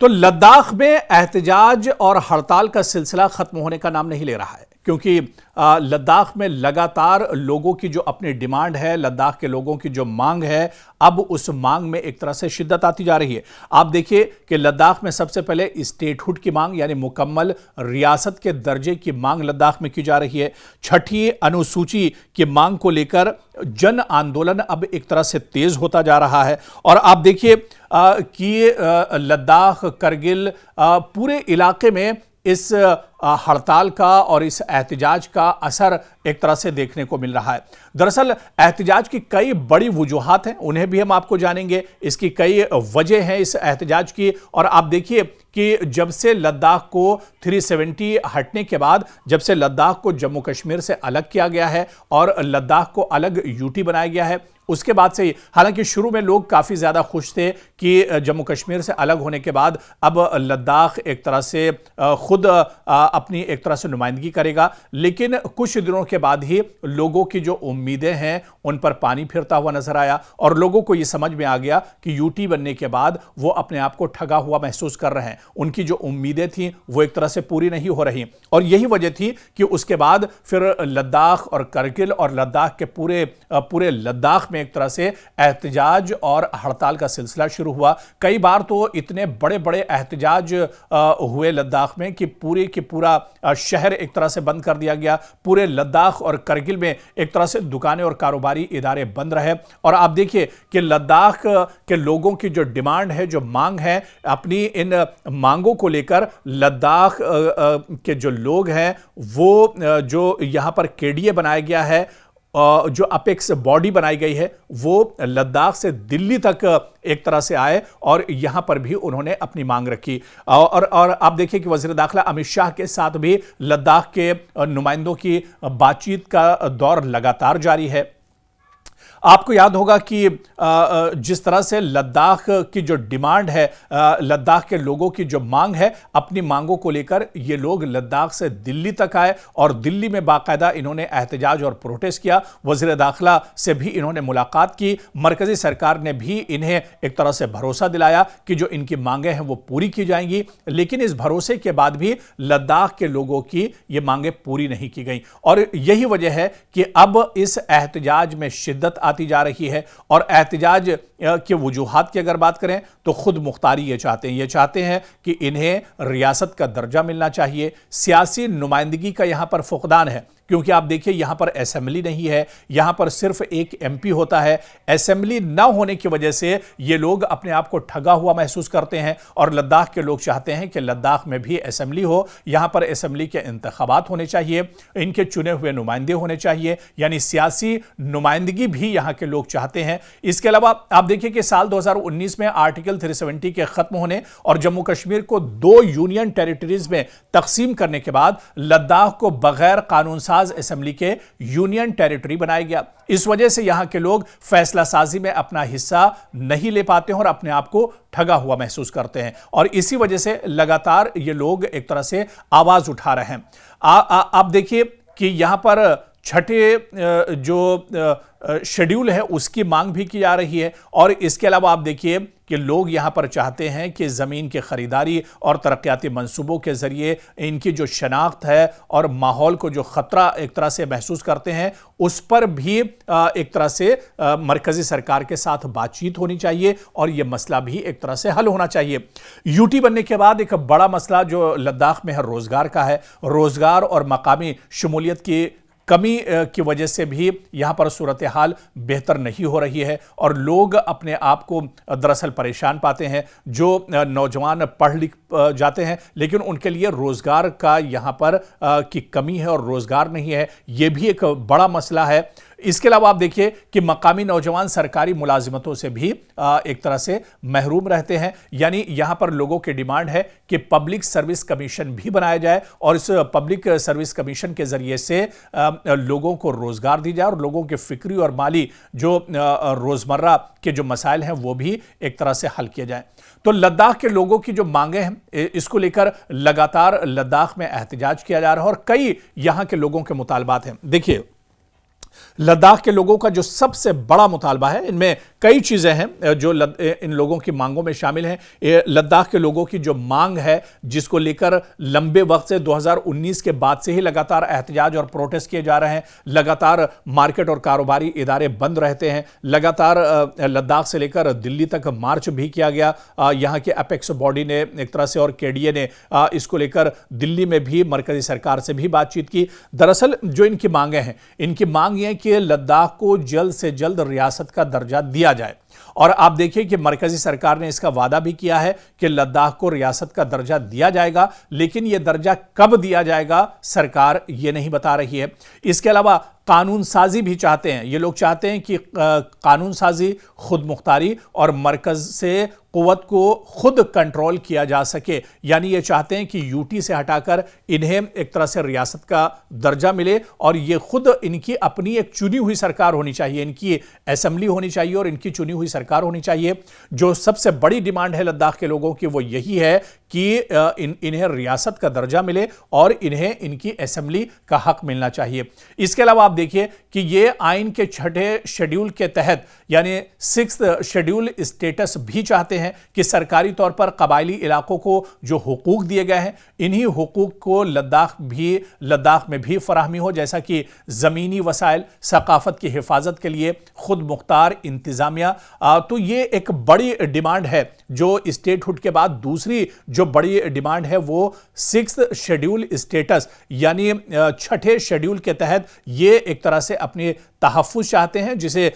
तो लद्दाख में एहतजाज और हड़ताल का सिलसिला खत्म होने का नाम नहीं ले रहा है, क्योंकि लद्दाख में लगातार लोगों की जो अपनी डिमांड है, लद्दाख के लोगों की जो मांग है, अब उस मांग में एक तरह से शिद्दत आती जा रही है। आप देखिए कि लद्दाख में सबसे पहले स्टेटहुड की मांग यानी मुकम्मल रियासत के दर्जे की मांग लद्दाख में की जा रही है। छठी अनुसूची की मांग को लेकर जन आंदोलन अब एक तरह से तेज होता जा रहा है। और आप देखिए कि लद्दाख, करगिल, पूरे इलाके में इस हड़ताल का और इस एहतजाज का असर एक तरह से देखने को मिल रहा है। दरअसल एहतजाज की कई बड़ी वजूहात हैं, उन्हें भी हम आपको जानेंगे। इसकी कई वजह हैं इस एहतजाज की। और आप देखिए कि जब से लद्दाख को 370 हटने के बाद, जब से लद्दाख को जम्मू कश्मीर से अलग किया गया है और लद्दाख को अलग यूटी बनाया गया है, उसके बाद से ही, हालांकि शुरू में लोग काफ़ी ज़्यादा खुश थे कि जम्मू कश्मीर से अलग होने के बाद अब लद्दाख एक तरह से खुद अपनी एक तरह से नुमाइंदगी करेगा, लेकिन कुछ दिनों के बाद ही लोगों की जो उम्मीदें हैं उन पर पानी फिरता हुआ नजर आया और लोगों को यह समझ में आ गया कि यूटी बनने के बाद वो अपने आप को ठगा हुआ महसूस कर रहे हैं। उनकी जो उम्मीदें थी वो एक तरह से पूरी नहीं हो रही और यही वजह थी कि उसके बाद फिर लद्दाख और करगिल और लद्दाख के पूरे लद्दाख में एक तरह से एहतजाज और हड़ताल का सिलसिला शुरू हुआ। कई बार तो इतने बड़े बड़े एहतजाज हुए लद्दाख में कि पूरा शहर एक तरह से बंद कर दिया गया। पूरे लद्दाख और करगिल में एक तरह से दुकानें और कारोबारी इदारे बंद रहे। और आप देखिए कि लद्दाख के लोगों की जो डिमांड है, जो मांग है, अपनी इन मांगों को लेकर लद्दाख के जो लोग हैं वो जो यहां पर केडीए बनाया गया है, जो अपेक्स बॉडी बनाई गई है, वो लद्दाख से दिल्ली तक एक तरह से आए और यहां पर भी उन्होंने अपनी मांग रखी। और आप देखिए कि वज़ीर दाखिला अमित शाह के साथ भी लद्दाख के नुमाइंदों की बातचीत का दौर लगातार जारी है। आपको याद होगा कि जिस तरह से लद्दाख की जो डिमांड है, लद्दाख के लोगों की जो मांग है, अपनी मांगों को लेकर ये लोग लद्दाख से दिल्ली तक आए और दिल्ली में बाकायदा इन्होंने एहतजाज और प्रोटेस्ट किया। वज़ीर दाखिला से भी इन्होंने मुलाकात की। मरकजी सरकार ने भी इन्हें एक तरह से भरोसा दिलाया कि जो इनकी मांगें हैं वो पूरी की जाएंगी, लेकिन इस भरोसे के बाद भी लद्दाख के लोगों की ये मांगें पूरी नहीं की गई। और यही वजह है कि अब इस एहतजाज में शिद्दत आती जा रही है। और एहतजाज के वजूहात की अगर बात करें तो खुद मुख्तारी ये चाहते हैं कि इन्हें रियासत का दर्जा मिलना चाहिए। सियासी नुमाइंदगी का यहां पर फुकदान है, क्योंकि आप देखिए यहां पर असेंबली नहीं है, यहां पर सिर्फ एक एमपी होता है। असेंबली ना होने की वजह से ये लोग अपने आप को ठगा हुआ महसूस करते हैं और लद्दाख के लोग चाहते हैं कि लद्दाख में भी असेंबली हो, यहां पर असेंबली के इंतखाबात होने चाहिए, इनके चुने हुए नुमाइंदे होने चाहिए, यानी सियासी नुमाइंदगी भी यहां के लोग चाहते हैं। इसके अलावा आप देखिए कि साल 2019 में आर्टिकल 370 के खत्म होने और जम्मू कश्मीर को 2 यूनियन टेरिटरीज में तकसीम करने के बाद लद्दाख को बगैर कानून असेंबली के यूनियन टेरिटरी बनाया गया। इस वजह से यहां के लोग फैसला साजी में अपना हिस्सा नहीं ले पाते हैं और अपने आप को ठगा हुआ महसूस करते हैं। और इसी वजह से लगातार ये लोग एक तरह से आवाज उठा रहे हैं। आप देखिए कि यहां पर छठे जो शेड्यूल है उसकी मांग भी की जा रही है। और इसके अलावा आप देखिए कि लोग यहां पर चाहते हैं कि ज़मीन की खरीदारी और तरक्याती मंसूबों के ज़रिए इनकी जो शनाख्त है और माहौल को जो ख़तरा एक तरह से महसूस करते हैं, उस पर भी एक तरह से मरकज़ी सरकार के साथ बातचीत होनी चाहिए और यह मसला भी एक तरह से हल होना चाहिए। यूटी बनने के बाद एक बड़ा मसला जो लद्दाख में है रोज़गार का है। रोज़गार और मकामी शमूलियत की कमी की वजह से भी यहां पर सूरत हाल बेहतर नहीं हो रही है और लोग अपने आप को दरअसल परेशान पाते हैं। जो नौजवान पढ़ लिख जाते हैं लेकिन उनके लिए रोज़गार का यहां पर की कमी है और रोज़गार नहीं है, यह भी एक बड़ा मसला है। इसके अलावा आप देखिए कि मकामी नौजवान सरकारी मुलाजिमतों से भी एक तरह से महरूम रहते हैं। यानी यहां पर लोगों की डिमांड है कि पब्लिक सर्विस कमीशन भी बनाया जाए और इस पब्लिक सर्विस कमीशन के जरिए से लोगों को रोजगार दी जाए और लोगों के फिक्री और माली जो रोजमर्रा के जो मसाइल हैं वो भी एक तरह से हल किए जाए। तो लद्दाख के लोगों की जो मांगे हैं इसको लेकर लगातार लद्दाख में एहतजाज किया जा रहा है और कई यहां के लोगों के मुतालबात हैं। देखिए लद्दाख के लोगों का जो सबसे बड़ा मुतालबा है, इनमें कई चीज़ें हैं जो इन लोगों की मांगों में शामिल हैं। लद्दाख के लोगों की जो मांग है, जिसको लेकर लंबे वक्त से 2019 के बाद से ही लगातार एहतजाज और प्रोटेस्ट किए जा रहे हैं, लगातार मार्केट और कारोबारी इदारे बंद रहते हैं, लगातार लद्दाख से लेकर दिल्ली तक मार्च भी किया गया। यहाँ के अपेक्स बॉडी ने एक तरह से और केडीए ने इसको लेकर दिल्ली में भी मरकजी सरकार से भी बातचीत की। दरअसल जो इनकी मांगे हैं, इनकी मांग ये कि लद्दाख को जल्द से जल्द रियासत का दर्जा दिया जाए। और आप देखिए कि मरकजी सरकार ने इसका वादा भी किया है कि लद्दाख को रियासत का दर्जा दिया जाएगा, लेकिन यह दर्जा कब दिया जाएगा सरकार ये नहीं बता रही है। इसके अलावा कानून साजी भी चाहते हैं। ये लोग चाहते हैं कि कानून साजी, खुद मुख्तारी और मरकज से कुव्वत को खुद कंट्रोल किया जा सके। यानी ये चाहते हैं कि यूटी से हटाकर इन्हें एक तरह से रियासत का दर्जा मिले और ये खुद इनकी अपनी एक चुनी हुई सरकार होनी चाहिए, इनकी असेंबली होनी चाहिए और इनकी चुनी हुई सरकार होनी चाहिए। जो सबसे बड़ी डिमांड है लद्दाख के लोगों की वो यही है कि इन्हें रियासत का दर्जा मिले और इन्हें इनकी असेंबली का हक मिलना चाहिए। इसके अलावा आप देखिए कि ये आइन के 6ठे शेड्यूल के तहत यानी 6th शेड्यूल स्टेटस भी चाहते हैं कि सरकारी तौर पर कबायली इलाकों को जो हुकूक दिए गए हैं, इन्हीं हुकूक को लद्दाख में भी फराहमी हो, जैसा कि ज़मीनी वसाइल, सकाफत की हिफाजत के लिए खुद मुख्तार इंतजामिया। तो ये एक बड़ी डिमांड है। जो स्टेटहुड के बाद दूसरी जो बड़ी डिमांड है वो 6th शेड्यूल स्टेटस यानी 6ठे शेड्यूल के तहत ये एक तरह से अपनी तहफ़्फ़ुज़ चाहते हैं, जिसे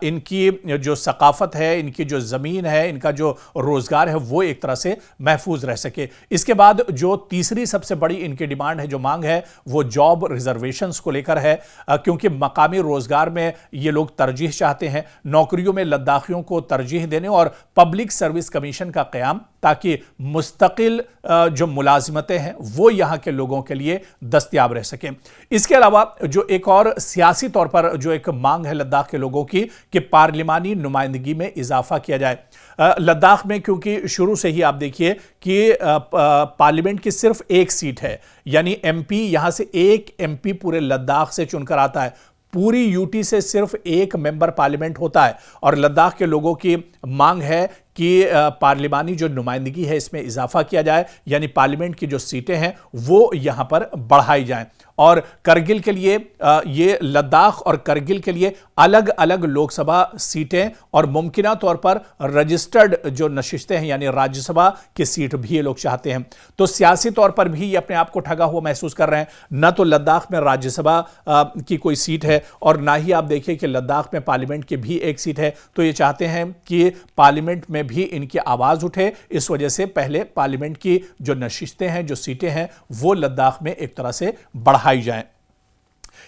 इनकी जो सकाफत है, इनकी जो ज़मीन है, इनका जो रोज़गार है वो एक तरह से महफूज रह सके। इसके बाद जो तीसरी सबसे बड़ी इनकी डिमांड है, जो मांग है, वो जॉब रिजर्वेशंस को लेकर है, क्योंकि मकामी रोज़गार में ये लोग तरजीह चाहते हैं, नौकरियों में लद्दाखियों को तरजीह देने और पब्लिक सर्विस कमीशन का क़याम, ताकि मुस्तकिल जो मुलाजिमतें हैं वो यहाँ के लोगों के लिए दस्तयाब रह सकें। इसके अलावा जो एक और सियासी तौर पर जो एक मांग है लद्दाख के लोगों की कि पार्लिमानी नुमाइंदगी में इजाफा किया जाए। लद्दाख में क्योंकि शुरू से ही आप देखिए कि पार्लियामेंट की सिर्फ एक सीट है, यानी एमपी, यहां से एक एमपी पूरे लद्दाख से चुनकर आता है। पूरी यूटी से सिर्फ एक मेंबर पार्लियामेंट होता है और लद्दाख के लोगों की मांग है कि पार्लिमानी जो नुमाइंदगी है इसमें इजाफा किया जाए, यानी पार्लियामेंट की जो सीटें हैं वो यहां पर बढ़ाई जाएं। और करगिल के लिए ये लद्दाख और करगिल के लिए अलग अलग लोकसभा सीटें और मुमकिना तौर पर रजिस्टर्ड जो नशिस्तें हैं यानी राज्यसभा की सीट भी ये लोग चाहते हैं। तो सियासी तौर पर भी ये अपने आप को ठगा हुआ महसूस कर रहे हैं। न तो लद्दाख में राज्यसभा की कोई सीट है और ना ही आप देखिए कि लद्दाख में पार्लियामेंट की भी एक सीट है। तो ये चाहते हैं कि पार्लियामेंट में भी इनकी आवाज़ उठे। इस वजह से पहले पार्लियामेंट की जो नशिस्तें हैं, जो सीटें हैं, वो लद्दाख में एक तरह से बढ़ाई जाएं।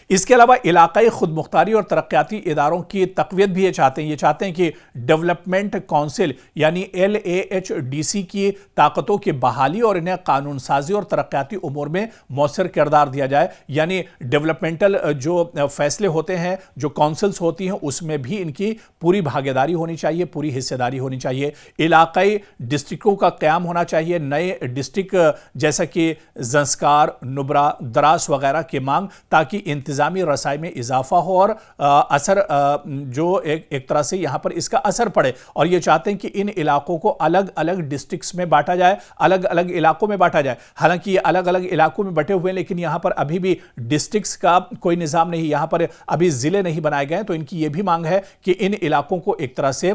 इसके अलावा इलाकाई खुद मुख्तारी और तरक्याती इदारों की तक़वियत भी ये चाहते हैं कि डेवलपमेंट काउंसिल यानी LAHDC की ताकतों की बहाली और इन्हें कानून साजी और तरक्याती उमूर में मौसर किरदार दिया जाए। यानी डेवलपमेंटल जो फैसले होते हैं, जो काउंसिल्स होती हैं, उसमें भी इनकी पूरी भागीदारी होनी चाहिए, पूरी हिस्सेदारी होनी चाहिए। इलाकाई डिस्ट्रिक्टों का क़याम होना चाहिए, नए डिस्ट्रिक्ट जैसा कि ज़ंस्कार, नुब्रा, द्रास वगैरह की मांग, ताकि इंतजामी रसाई में इजाफा हो और असर जो एक तरह से यहां पर इसका असर पड़े। और ये चाहते हैं कि इन इलाकों को अलग अलग डिस्ट्रिक्ट्स में बांटा जाए, अलग अलग इलाकों में बांटा जाए। हालांकि ये अलग अलग इलाकों में बटे हुए हैं, लेकिन यहां पर अभी भी डिस्ट्रिक्ट्स का कोई निज़ाम नहीं, यहां पर अभी जिले नहीं बनाए गए। तो इनकी ये भी मांग है कि इन इलाकों को एक तरह से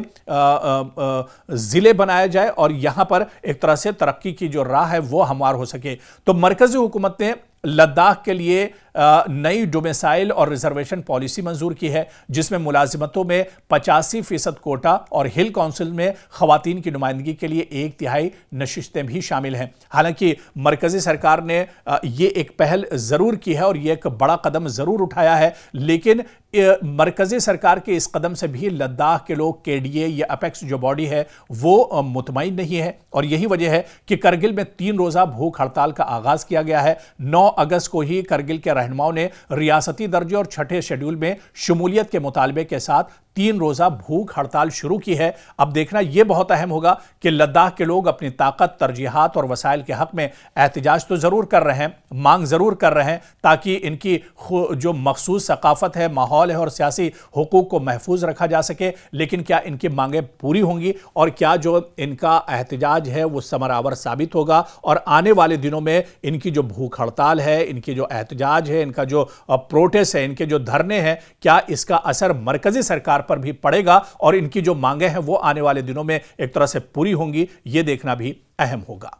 जिले बनाया जाए और यहां पर एक तरह से तरक्की की जो राह है वो हमवार हो सके। तो मरकजी हुकूमत ने लद्दाख के लिए नई डोमिसाइल और रिजर्वेशन पॉलिसी मंजूर की है, जिसमें मुलाजिमतों में 85% कोटा और हिल काउंसिल में खवातीन की नुमाइंदगी के लिए 1/3 नशिस्तें भी शामिल हैं। हालांकि मरकजी सरकार ने ये एक पहल ज़रूर की है और ये एक बड़ा कदम ज़रूर उठाया है, लेकिन मरकजी सरकार के इस कदम से भी लद्दाख के लोग, केडीए या अपेक्स जो बॉडी है वो मुतमईन नहीं है। और यही वजह है कि करगिल में 3 रोज़ा भूख हड़ताल का आगाज़ किया गया है। 9 अगस्त को ही करगिल के रहनुमाओं ने रियासती दर्जे और 6ठे शेड्यूल में शमूलियत के मुतालबे के साथ 3 रोजा भूख हड़ताल शुरू की है। अब देखना यह बहुत अहम होगा कि लद्दाख के लोग अपनी ताकत, तरजीहात और वसाइल के हक में एहतजाज तो जरूर कर रहे हैं, मांग जरूर कर रहे हैं, ताकि इनकी जो मखसूस सकाफत है, माहौल है और सियासी हुकूक को महफूज रखा जा सके। लेकिन क्या इनकी मांगें पूरी होंगी और क्या जो इनका एहतजाज है वो समरावर साबित होगा? और आने वाले दिनों में इनकी जो भूख हड़ताल है, इनकी जो एहतजाज है, इनका जो प्रोटेस्ट है, इनके जो धरने हैं, क्या इसका असर मरकजी सरकार पर भी पड़ेगा और इनकी जो मांगे हैं वो आने वाले दिनों में एक तरह से पूरी होंगी? ये देखना भी अहम होगा।